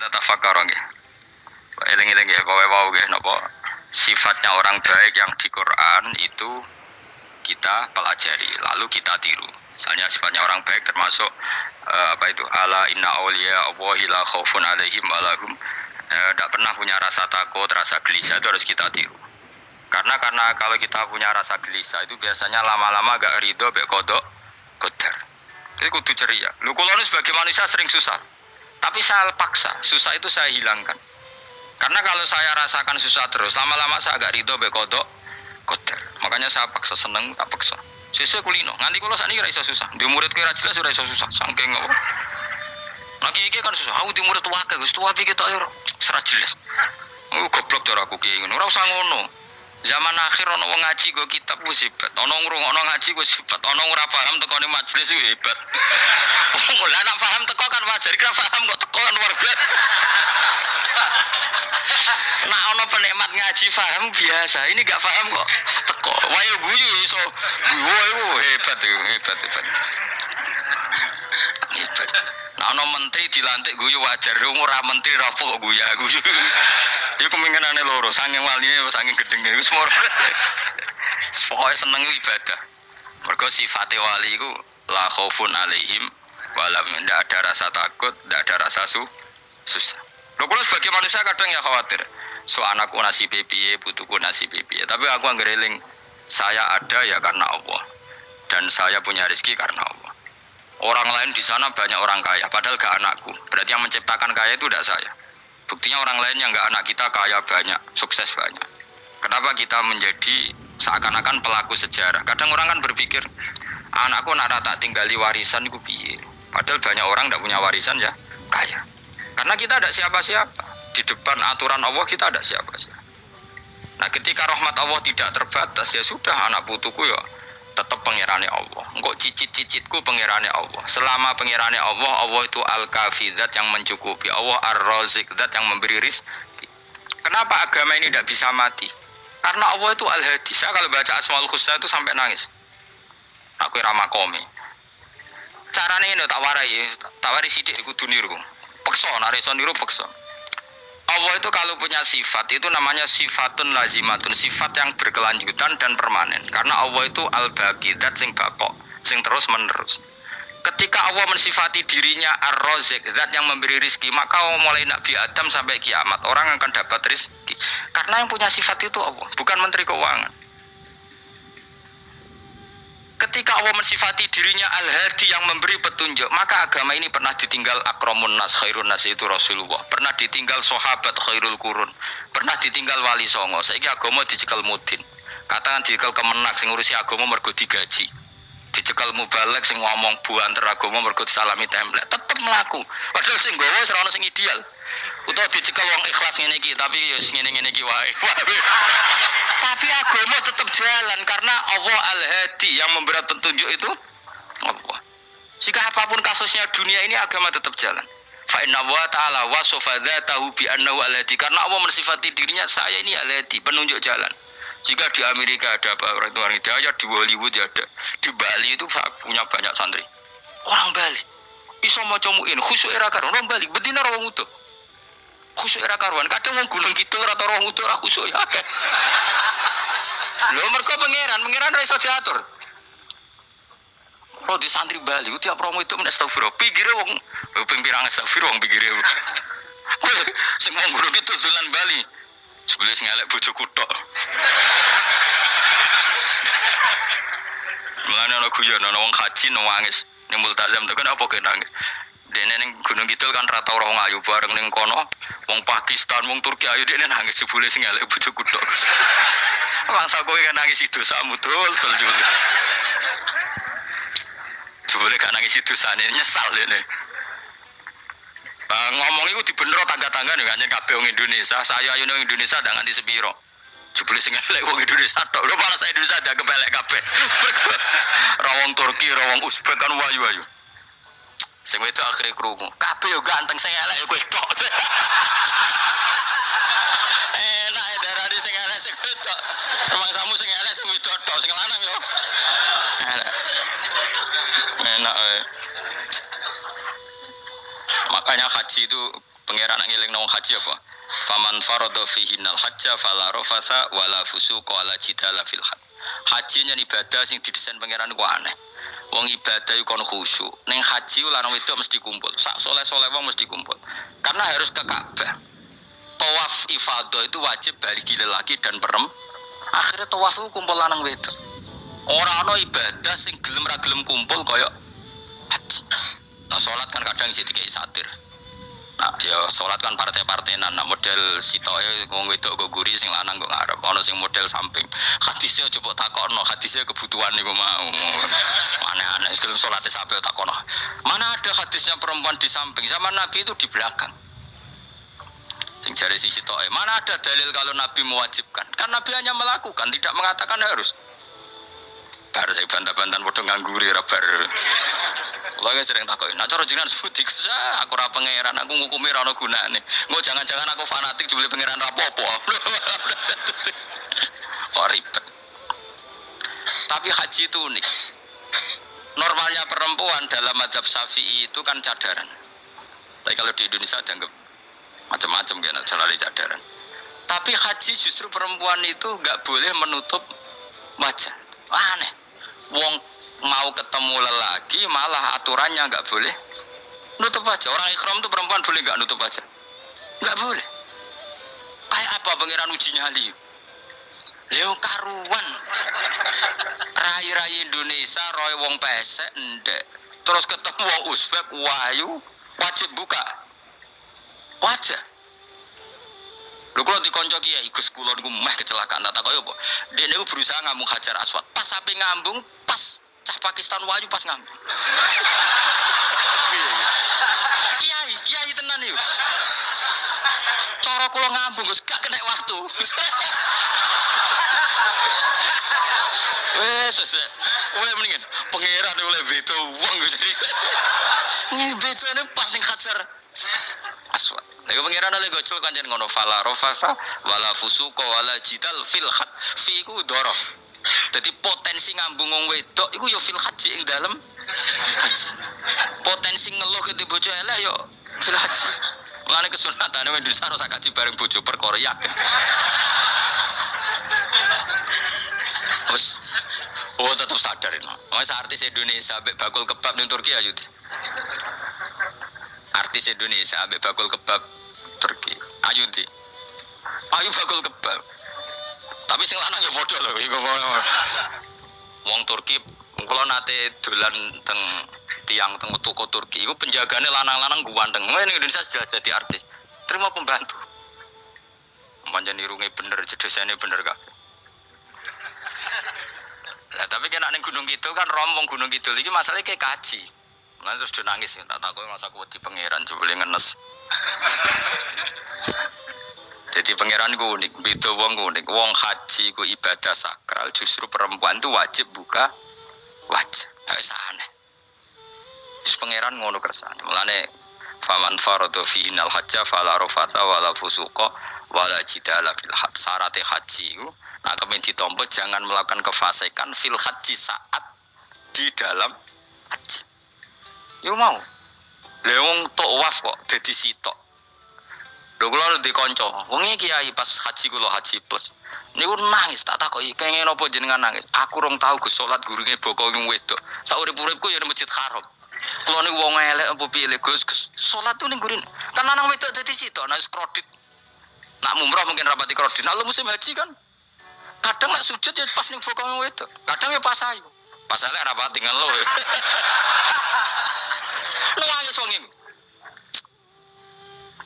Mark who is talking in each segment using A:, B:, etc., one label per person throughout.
A: Tafakkur nggih. Eling-eling nggih kowe wau nggih napa sifatnya orang baik yang di Quran itu kita pelajari lalu kita tiru. Misalnya sifatnya orang baik termasuk apa itu ala inna auliya Allahi la khaufun alaihim wa lahum tidak pernah punya rasa takut, rasa gelisah itu harus kita tiru. Karena kalau kita punya rasa gelisah itu biasanya lama-lama gak ridho mek kodok qadar. Itu kudu ceria. Lu kula nu sebagai manusia sering susah. Tapi saya paksa, susah itu saya hilangkan. Karena kalau saya rasakan susah terus, lama-lama saya agak ridho mek kodok qadar. Makanya saya paksa seneng, tak paksa. Sesuai kulino, nganti kula sakniki ora iso susah. Di murid kira jelas ora iso susah, saking apa. Lagi iki kan susah, aku di murid wae Gus, tuwa iki tok ora jelas. Goblok cara aku ki ngono, ora usah ngono. Zaman akhir ono wong ngaji go kitab wis hebat. Ono ngrungokno ngaji wis hebat. Ono ora paham tekone majelis wis hebat. Lah nek paham teko kan wajar, kira paham kok teko kan luar biasa. Nah ono penikmat ngaji paham biasa, ini gak paham kok teko. Wae guyu iso. Wae hebat. Nah ono menteri dilantik guyu wajar, ora menteri rapo kok guyu. Iku kemungkinane loro, saking waline saking gedenge wis moro. Pokoke seneng ibadah. Mergo sifate wali iku la khaufun alaihim walam ndak ada rasa takut, ndak ada rasa susah. Lho kula sebagai manusia kadang ya khawatir. So anakku nasibe piye, putuku nasibe piye. Tapi aku anggereling saya ada ya karena Allah. Dan saya punya rezeki karena Allah. Orang lain di sana banyak orang kaya, padahal gak anakku. Berarti yang menciptakan kaya itu tidak saya. Buktinya orang lain yang gak anak kita kaya banyak, sukses banyak. Kenapa kita menjadi seakan-akan pelaku sejarah? Kadang orang kan berpikir, anakku nak tak tinggali warisan itu piye. Padahal banyak orang tidak punya warisan ya kaya. Karena kita ada siapa-siapa. Di depan aturan Allah kita ada siapa-siapa. Nah ketika rahmat Allah tidak terbatas, ya sudah anak putuku ya tetap pengirane Allah. Engkau cicit-cicitku pengirane Allah. Selama pengirane Allah, Allah itu al-kafi, zat yang mencukupi. Allah ar-razik, zat yang memberi rizki. Kenapa agama ini tidak bisa mati? Karena Allah itu al-hadi. Saya kalau baca Asmaul Husna itu sampai nangis. Aku ramakomi. Caranya ini tak warai sidik kudu niru. Pekso, nareson niru pekso. Allah itu kalau punya sifat itu namanya sifatun lazimatun, sifat yang berkelanjutan dan permanen. Karena Allah itu al-baqi, zat sing bakok, sing terus menerus. Ketika Allah mensifati dirinya ar-razik, zat yang memberi rizki, maka mulai Nabi Adam sampai kiamat orang akan dapat rizki. Karena yang punya sifat itu Allah, bukan menteri keuangan. Ketika Allah mensifati dirinya al-hadi yang memberi petunjuk, maka agama ini pernah ditinggal akramun nas, khairun nas itu Rasulullah. Pernah ditinggal sahabat khairul qurun. Pernah ditinggal wali songo. Saiki agama dicekel mudin. Katakan dicekel kemenak sing ngurusi agama mergo digaji. Dicekel mubalek sing ngomong buanter agama mergo disalami template. Tetep mlaku. Padahal sing nggawa ora ono sing ideal. Utawa dicekel wong ikhlas ngene iki, tapi ya ngene-ngene iki wae. Tapi agama tetap jalan karena Allah al-hadi yang memberi petunjuk itu Allah. Jika apapun kasusnya dunia ini agama tetap jalan. Fa inna wa ta'ala wasafa dzatahu bi annahu al-hadi, karena Allah mensifati dirinya saya ini al-hadi, penunjuk jalan. Jika di Amerika ada orang hidayah, di Hollywood ada, di Bali itu punya banyak santri. Orang Bali iso maca muin khusyuk era karuan, orang Bali betina ora wong utuh. Khusyuk era karuan, kadang wong gunung kidul ora tau wong utuh ora khusyuk ya akeh. Lho mergo pangeran ra iso diatur. Kok di santri Bali tiap promo itu men astagfirullah. Pikire wong ping pirang astagfirullah wong pikire. Sing wong guru itu dolan Bali. Sebelum ngelek bojoku tok. Mulane ana guyon ana wong haji nangis. Ning multazam tekan apa ke nangis. Dene ning Gunung Kidul kan rata ora wong ayu bareng ning kono. Wong Pakistan, wong Turki ayu dene nangis jebule sing ngelek bojoku tok. Masa kowe kan nangis itu samu dol juga. Jebule gak nangis itu sane nyesal dene. Ngomong iku dibenero tangga-tangga nek nyen kabeh wong Indonesia, saya ayu nang Indonesia ndak nganti sepiro. Jebule sing elek wong Indonesia tok. Lho malah Indonesia ndak kepelek kabeh. Ra wong Turki, ra wong Uzbek kan wayu-wayu. Sing wedok akhire krungu. Kabeh yo ganteng sing elek kowe tok. Enak ya darani sing elek sing wedok. Rumah kamu sing elek sing wedok tok sing lanang yo. Enak. Makanya haji itu pangeran Anak ngeling nang haji apa? Faman farada fihinal hajja fala rafatha wala fusuqa wala jidala fil hajj. Haji nyen ibadah sing didesain pangeran ku aneh. Wong ibadah iku kono khusyuk. Ning haji lanang wedok mesti kumpul. Sak soleh-soleh wong mesti kumpul. Karena harus ke Ka'bah. Tawaf ifadah itu wajib bagi lelaki dan perempuan. Akhirnya tawaf itu kumpul lanang wedok. Ora ana ibadah sing gelem ra gelem kumpul kaya haji. Nah salat kan kadang isih dikai satir. Nah ya salat kan partai-partainan. Nah model sitoke wong wedok go guri sing lanang kok ngarep. Ana sing model samping. Hadise coba takokno, hadise kebutuhan niku mau. Aneh-aneh gelem salate sampe takokno. Mana ada hadisnya perempuan di samping? Zaman Nabi itu di belakang. Sing jare sisi toke, mana ada dalil kalau Nabi mewajibkan? Kan Nabi hanya melakukan, tidak mengatakan harus. Baru saya bantah-bantahan padha ngangguri ra bar. Kula nggih sering takoki, "Nah cara jenengan suci aku ora pangeran, aku ngukumi ra ono gunane." Engko jangan-jangan aku fanatik jebule pangeran ra apa-apa. Oh ribet. Tapi haji itu unik. Normalnya perempuan dalam mazhab Syafi'i itu kan cadaran. Tapi kalau di Indonesia dianggap macam-macam kan celana cadaran. Tapi haji justru perempuan itu nggak boleh menutup wajah. Aneh. Wong mau ketemu lelaki malah aturannya nggak boleh nutup wajah. Orang ikhram itu perempuan boleh nggak nutup wajah? Nggak boleh. Kayak apa pangeran uji nyali? Leo karuan. Rai-rai Indonesia roy wong pesek ndek. Terus ketemu wong Uzbek wahyu wajib buka wajah. Lho kula dikonco kiai Gus kula niku meh kecelakaan tak kok apa. Dene niku berusaha ngambung Hajar Aswad. Pas sampe ngambung pas cah Pakistan wahyu pas ngambung. Kiai tenan iki. Cara kula ngambung Gus gak kena waktu. Wes, oleh mendingan pangeran oleh beto wong jadi. Ini betone pas ning Hajar Aswad. Lha pangeran oleh gojol kancen ngono fala rafasa wala fusuqa wala jidal fil hajj. Fi ku dhorof. Dadi potensi ngambung wong wedok iku ya fil haji ing dalem haji. Potensi ngeluh ke bojo elek ya fil haji. Mulane kesunatane wong Indonesia ora sak kaji bareng bojo perkara yakin. Oh tetap sadar ini. Mas artis Indonesia ambek bakul kebab ning Turki ayo. Artis Indonesia ambek bakul kebab Turki. Ayo di. Ayo bakul kebab. Tapi sing lanang ya padha lho iku. Wong Turki kula nate dolan teng tiang teng toko Turki iku penjagane lanang-lanang ganteng. Ning Indonesia jelas jadi artis. Terima pembantu. Pancen irunge bener, jedesane bener kabeh. Lah tapi kena ning Gunung Kidul kan rombong Gunung Kidul iki masalahnya kayak kaji. Lah terus do nangis tak takoki masa kuwedi pangeran jebule ngenes. Jadi pangeran ku unik, beda wong ku unik. Wong haji ku ibadah sakral, justru perempuan itu wajib buka wajah. Wis aneh. Wis pangeran ngono kersane. Mulane faman farada fi innal hajja fala rafatha wala fusuqa wala jidala fil hajj. Syarat haji ku nah kemen ditampa jangan melakukan kefasikan fil haji saat di dalam haji. Yo mau. Lha wong tawaf kok dadi sitok. Lho kula di kanca, wong iki kiai pas haji kula haji plus. Niku nangis tak takoki kenging napa jenengan nangis. Aku rong tau Gus salat gurunge boko wong wedok. Sak urip-uripku ya Masjid Haram. Kula niku wong elek apa piye Gus salat tuh ning gurine. Kan lanang wedok dadi sitok nek kredit. Nak mumrah mungkin rapati kredit. Nah musim haji kan kadang nek sujud ya pas ning boko wong wedok. Kadang ya pas ayu. Pas elek rapati ngelo. Nangis wong iki.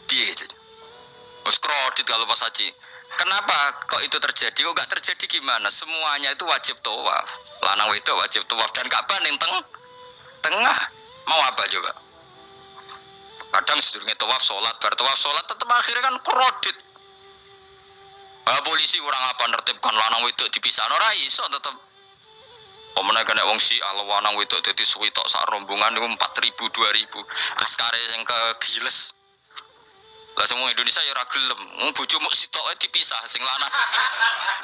A: Piye jenenge? Wes kredit kalau pas haji. Kenapa kok itu terjadi? Kok gak terjadi gimana? Semuanya itu wajib tawaf. Lanang wedok wajib tawaf dan Ka'bah ning tengah. Mau apa coba? Kadang sedurunge tawaf salat, bar tawaf salat tetep akhirnya kan kredit. Polisi kurang apa nertibkan lanang wedok dipisah ora iso tetep. Omene kena wong si ala lanang wedok dadi suwi tok sak rombongan niku 4000 2000. Askare sing kegiles. Lah semua Indonesia ya ora gelem. Bojomu sitoke dipisah sing lanang.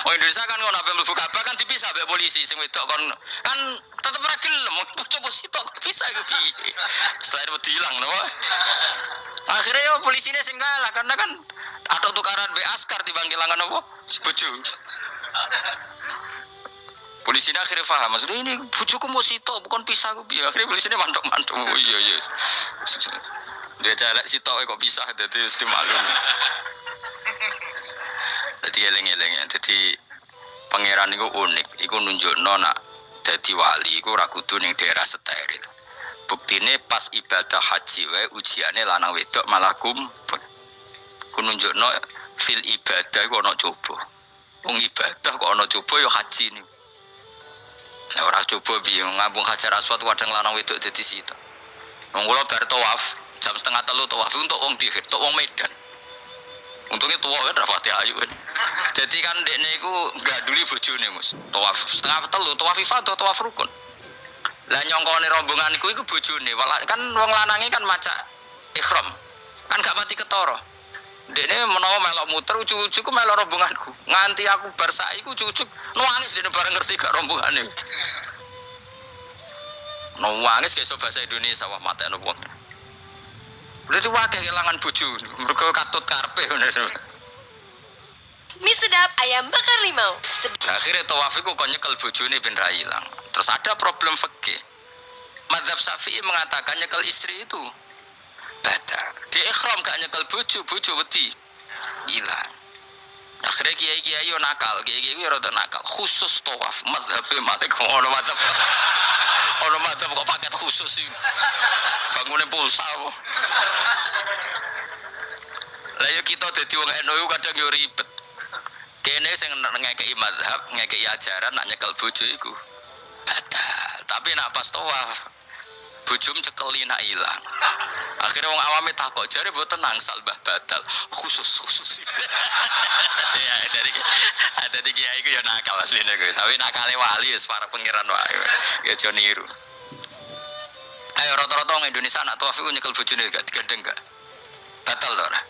A: Wong Indonesia kan ngono ape mlebu Ka'bah kan dipisah mbek polisi sing wedok kan tetep ora gelem. Bojomu sitok dipisah iku piye. Selain wedi ilang no. Akhirnya yo polisine sing kalah karena kan atau tukaran be askar timbang kelangan apa? Bojo. Polisi akhirnya paham maksudnya ini bojoku mau sitok bukan pisah aku piye. Akhirnya polisine mantuk-mantuk. Oh iya. Dia jalak sitok kok pisah dadi mesti maklum. Dadi eling-eling ya. Dadi pangeran iku unik, iku nunjukno nak dadi wali iku ora kudu ning daerah steril. Buktine pas ibadah haji wae ujiane lanang wedok malah kumpul. Ku nunjukno fil ibadah iku ana coba. Wong ibadah kok ana coba ya haji niku. Nek ora coba piye ngambung Hajar Aswad kadang lanang wedok dadi sitok. Wong kula bar tawaf jam 2:30 tawaf untuk wong dihir, untuk wong Medan. Untungnya tua kan rapati ayu kan. Jadi kan dekne iku gaduli bojone Mus. Tawaf 2:30 tawaf ifadah tawaf rukun. Lah nyongkone rombongan iku bojone, kan wong lanange kan maca ihram. Kan gak mati ketara. Dekne menawa melok muter ujug-ujug ku melok rombonganku. Nganti aku bar sak iku ujug nangis dekne bareng ngerti gak rombongane. Nangis ke bahasa Indonesia wah matekno wong. Berarti wae kelangan bojo, mergo katut karepe ngono.
B: Mie sedap ayam bakar limau.
A: Akhirnya tawaf iku kon nyekel bojone ben ra ilang. Terus ada problem fikih. Mazhab Syafi'i mengatakan nyekel istri itu batal. Di ihram gak nyekel bojo wedi ilang. Akhirnya kiai-kiai yo nakal, kiai-kiai yo rada nakal. Khusus tawaf mazhab Malik ono mazhab. Ono mazhab kok paket khusus iki. Bangune pulsa kok. Lah yo kita dadi wong NU kadang yo ribet. Kene sing ngekeki mazhab, ngekeki ajaran nak nyekel bojo iku batal. Tapi nak pas tawaf bojom cekeli nak ilang. Akhirnya wong awame takok, jare mboten nangsal mbah batal. Khusus. Ya ada di kiai iku ya nakal asline kuwi. Tapi nakale wali wis para pangeran wae. Ya aja niru. Ayo rata-rata wong Indonesia nak tawaf iku nyekel bojone gak digandeng gak? Batal lho ora?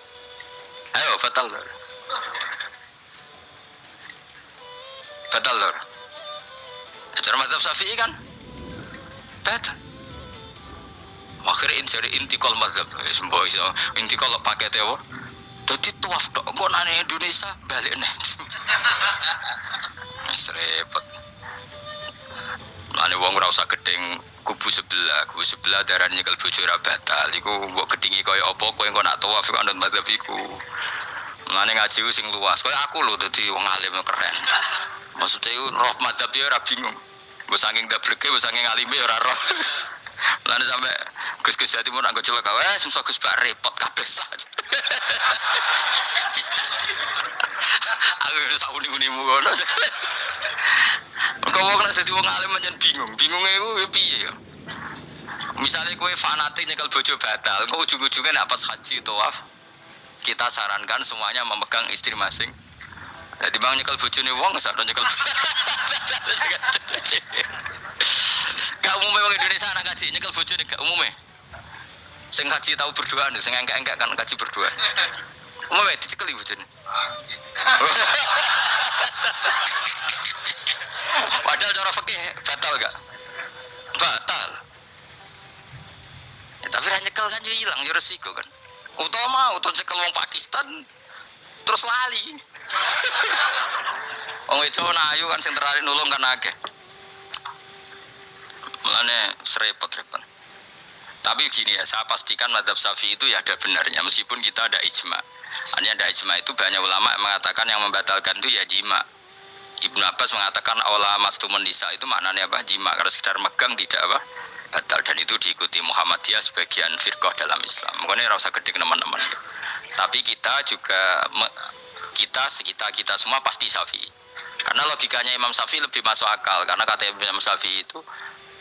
A: Ayo batal lho. Batal lho. Ajar mazhab Syafi'i kan? Batal. Akhirnya jadi intikal mazhab. Semboh iso intikal pakete apa? Dadi tawaf tok kok nang Indonesia balik neh. Wis repot. Mane wong ora usah gedeng kubu sebelah darane nyekel bojo ora batal. Iku mbok gedingi kaya apa kowe engko nak tawaf kok anut mazhab iku. Mane ngaji sing luas. Kaya aku lho dadi wong alim keren. Maksudnya itu roh mazhab ya ora bingung. Mbok saking dableke, mbok saking alime ora roh. Lan sampe Gus Jawa Timur anggo celaka wae semso Gus bak repot kabeh saja. Aku wis uni-unimu ngono. Kok wong nek dadi wong alim pancen bingung. Bingunge iku piye ya? Misale kowe fanatik nyekel bojo batal, kok ujug-ujugnya nek pas haji tawaf kita sarankan semuanya memegang istri masing. Jadi bang nyekel bojone wong sadon nyekel. Gak umumnya wong Indonesia anak kaji nyekel bojone gak umumnya. Sing kaji tahu berdua nih, sing enggak kan kaji berdua. Umumnya dicekeli bojone. Padahal cara fikih batal gak? Batal. Ya, tapi ra nyekel kan yo ilang yo resiko kan. Utama nyekel wong Pakistan terus lali. Wong itu ayu kan sing terakhir nulung kan akeh. Mulane repot-repot. Tapi gini ya, saya pastikan mazhab Syafi'i itu ya ada benarnya meskipun kita ada ijma. Hanya ada ijma itu banyak ulama yang mengatakan yang membatalkan itu ya jima. Ibnu Abbas mengatakan awla mastumun nisa itu maknanya apa? Jima, karena sekedar megang tidak apa? Batal, dan itu diikuti Muhammadiyah sebagian firqah dalam Islam. Makanya rasa gede teman-teman. Tapi kita juga kita semua pasti Syafi'i. Karena logikanya Imam Syafi'i lebih masuk akal karena kata Imam Syafi'i itu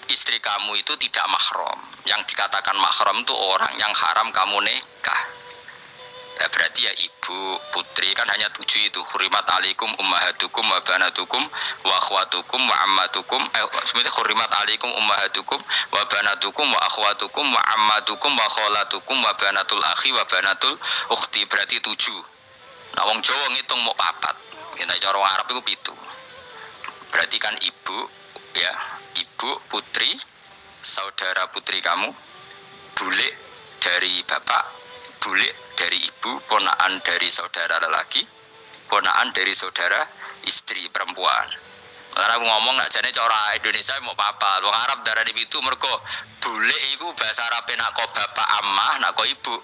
A: istri kamu itu tidak mahram. Yang dikatakan mahram itu orang yang haram kamu nikah. Ya berarti berarti ya ibu, putri kan hanya 7 itu. Hurimat alaikum ummahatukum wa banatukum wa akhwatukum wa ammatukum. Sebenarnya hurimat alaikum ummahatukum wa banatukum wa akhwatukum wa ammatukum wa kholatukum wa banatul akhi wa banatul ukhti, berarti 7. Nah wong Jawa ngitung mau 4. Nek cara Arab itu 7. Berarti kan ibu ya, ibu, putri, saudara putri kamu, bule dari bapak, bule dari ibu, ponaan dari saudara lelaki, ponaan dari saudara istri perempuan. Karena aku ngomong nggak jadi cara Indonesia mau apa? Wong Arab darah di itu mereka bule itu bahasa Arab nak kau bapak amah, nak kau ibu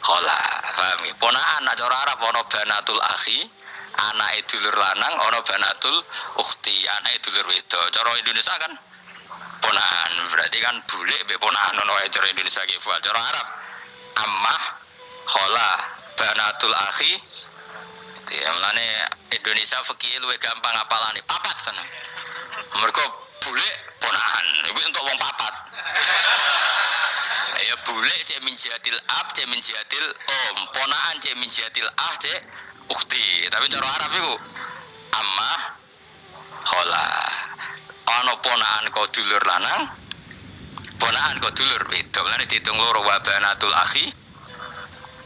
A: khola. Paham ya? Ponaan nak cara Arab ono banatul akhi, anak dulur lanang, ono banatul ukhti, anak dulur wedok. Cara Indonesia kan ponaan, berarti kan bule be ponaan ono cara Indonesia gitu. Cara Arab ammah, khola, banatul akhi. Ya mulane Indonesia fikih luwih gampang apalane papat kan. Mergo bule ponaan, iku untuk wong papat. Ya bule cek min jihatil ab, cek min jihatil om, ponaan cek min jihatil ah, cek ukhti. Tapi cara Arab iku ammah, khola. Ana ponaan kok dulur lanang, ponaan kok dulur wedok. Mulane diitung loro wa banatul akhi.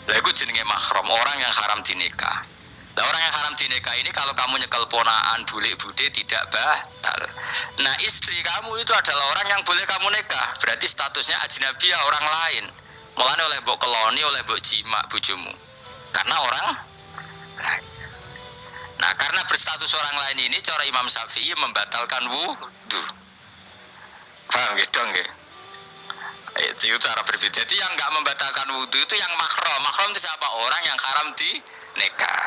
A: Lah iku jenenge mahram, orang yang haram dinikah. Nah orang yang haram dinikah ini kalau kamu nyekel ponaan bule bude tidak batal. Nah istri kamu itu adalah orang yang boleh kamu nikah. Berarti statusnya ajnabiyah, orang lain. Mulane oleh mbok keloni, oleh mbok jima bojomu. Karena orang lain. Nah karena berstatus orang lain ini cara Imam Syafi'i membatalkan wudu. Paham gitu nggih? Itu cara berbeda. Jadi yang enggak membatalkan wudu itu yang mahram. Mahram itu siapa? Orang yang haram dinikah.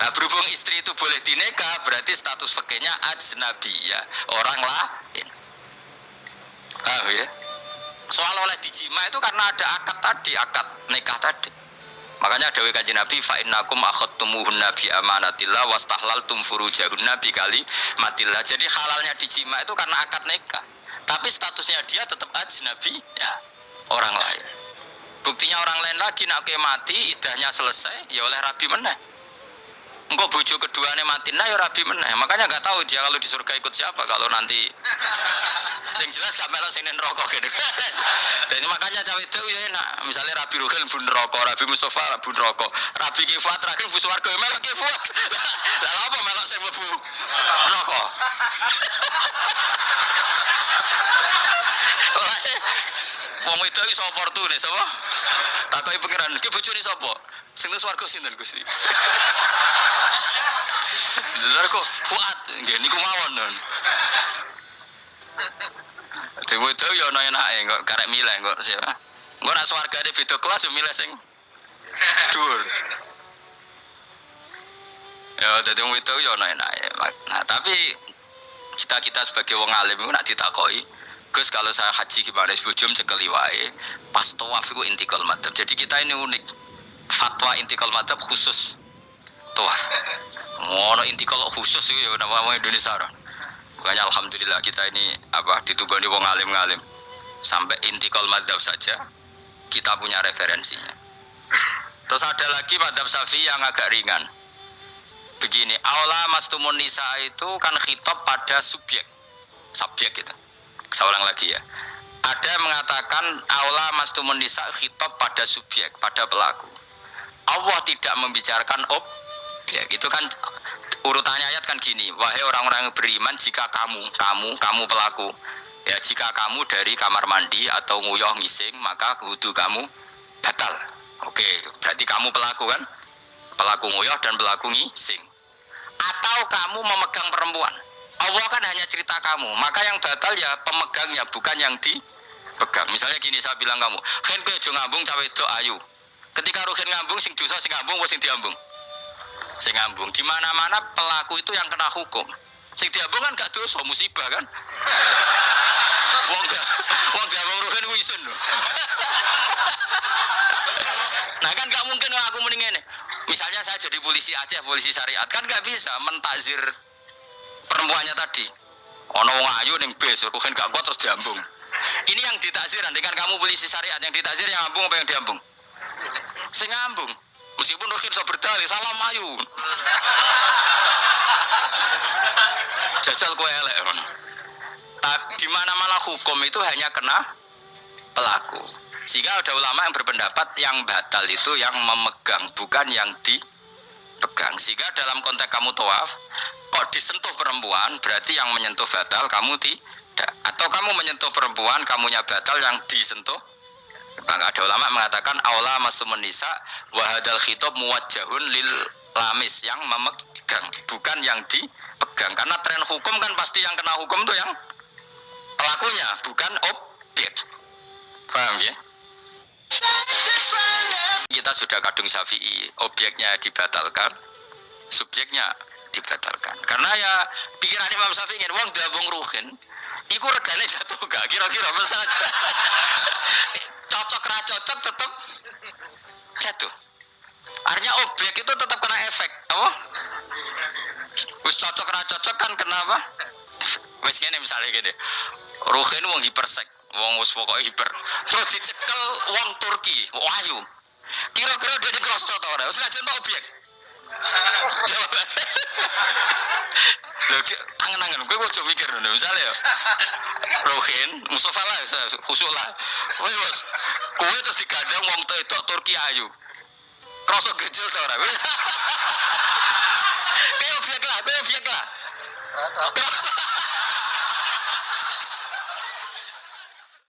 A: Nah berhubung istri itu boleh dinikah, berarti status fikihnya ajnabiyah, orang lain. Paham ya? Soal oleh dijima itu karena ada akad tadi, akad nikah tadi. Makanya dawuh Kanjeng Nabi fa innakum akhadtumuhunna bi amanatillah wastahlaltum furujahunna bi kalimatillah. Jadi halalnya dijima itu karena akad nikah. Tapi statusnya dia tetap ajnabi ya, orang lain. Buktinya orang lain lagi nak mati, idahnya selesai, ya oleh rabi meneh. Engkau bojo keduanya mati, nah ya rabi meneh. Makanya nggak tahu dia kalau di surga ikut siapa kalau nanti. Yang jelas gak melok sing neraka gitu. Dan makanya cawe itu ya enak. Misalnya Rabi Ruhil bun neraka, Rabi Mustafa bun neraka, Rabi Kifat terakhir bun swarga melok Kifat. Lah apa melok sing mlebu neraka? Wong itu iso oportunis sapa? Takoki pengiran, ki bojone sapa? Sing nang swarga sinten Gusti? Lha kok Fuad nggih niku mawon non. Dewe itu ya ana enake kok karek milih kok siapa. Engko nek swargane beda kelas yo milih sing dhuwur. Ya dadi wong itu ya ana enake. Nah, tapi kita sebagai wong alim iku nek ditakoki, Gus kalau saya haji gimana sebujum cekeli wae pas tawaf iku intikal madhab. Jadi kita ini unik. Fatwa intikal madhab khusus tawaf. Ngono intikal khusus iku ya nama Indonesia. Makanya alhamdulillah kita ini ditugani wong alim-alim. Sampai intikal madhab saja kita punya referensinya. Terus ada lagi madhab Syafi'i yang agak ringan. Begini, aula mastumun nisa itu kan khitab pada subjek gitu. Saya ulang lagi ya. Ada yang mengatakan aula mastumun nisa khitab pada subjek, pada pelaku. Allah tidak membicarakan objek. Itu kan urutannya ayat kan gini. Wahai orang-orang yang beriman, jika kamu pelaku. Ya jika kamu dari kamar mandi atau nguyuh ngising, maka wudu kamu batal. Oke, berarti kamu pelaku kan? Pelaku nguyuh dan pelaku ngising. Atau kamu memegang perempuan. Allah kan hanya cerita kamu, maka yang batal ya pemegangnya, bukan yang dipegang. Misalnya gini, saya bilang kamu, "Hen kowe aja ngambung cawe wedok ayu." Ketika ruhin ngambung, sing dosa sing ngambung apa sing diambung? Sing ngambung. Di mana-mana pelaku itu yang kena hukum. Sing diambung kan gak dosa, musibah kan? Wong diambung ruhin ku isin lho. Nah kan gak mungkin aku muni ngene. Misalnya saya jadi polisi Aceh, polisi syariat, kan gak bisa mentakzir perempuannya tadi. Ono wong ayu ning bis, ruhin gak kuat terus diambung. Ini yang ditakzir, dengan kamu polisi syariat yang ditakzir yang ngambung apa yang diambung? Sing ngambung. Meskipun ruhin iso hanya kena pelaku. Sehingga ada ulama yang berpendapat yang batal itu yang memegang, bukan yang dipegang. Sehingga dalam konteks kamu tawaf, kok disentuh perempuan, berarti yang menyentuh batal, kamu tidak. Atau kamu menyentuh perempuan, kamunya batal, yang disentuh. Maka ada ulama mengatakan aula masumun nisa wa hadzal khitab muwajjahun lil lamis, yang memegang, bukan yang dipegang. Karena tren hukum kan pasti yang kena hukum itu yang pelakunya, bukan objek. Paham ya? Kita sudah kadung Syafi'i, objeknya dibatalkan, subjeknya dibatalkan. Karena ya pikiran Imam Syafi'i ingin wong dabung ruhin, iku regane jatuh gak? Kira-kira pesan. Cocok ra cocok tetap jatuh. Artinya objek itu tetap kena efek, apa? Wis cocok ra cocok kan kenapa? Wis ngene misalnya gini. Ruhin wong hipersek, wong wis pokoke hiper. Terus dicekel wong Turki, wahyu. Kira-kira dia dikrosot ta ora? Wis gak jeneng objek. Lho, angen-angen kowe ojo mikir ngono. Misale ya. Ruhin, Mustafa lah, khusuk lah. Kowe terus digandeng wong wedok Turki ayu. Krosot gejel ta ora? Kowe objek lah.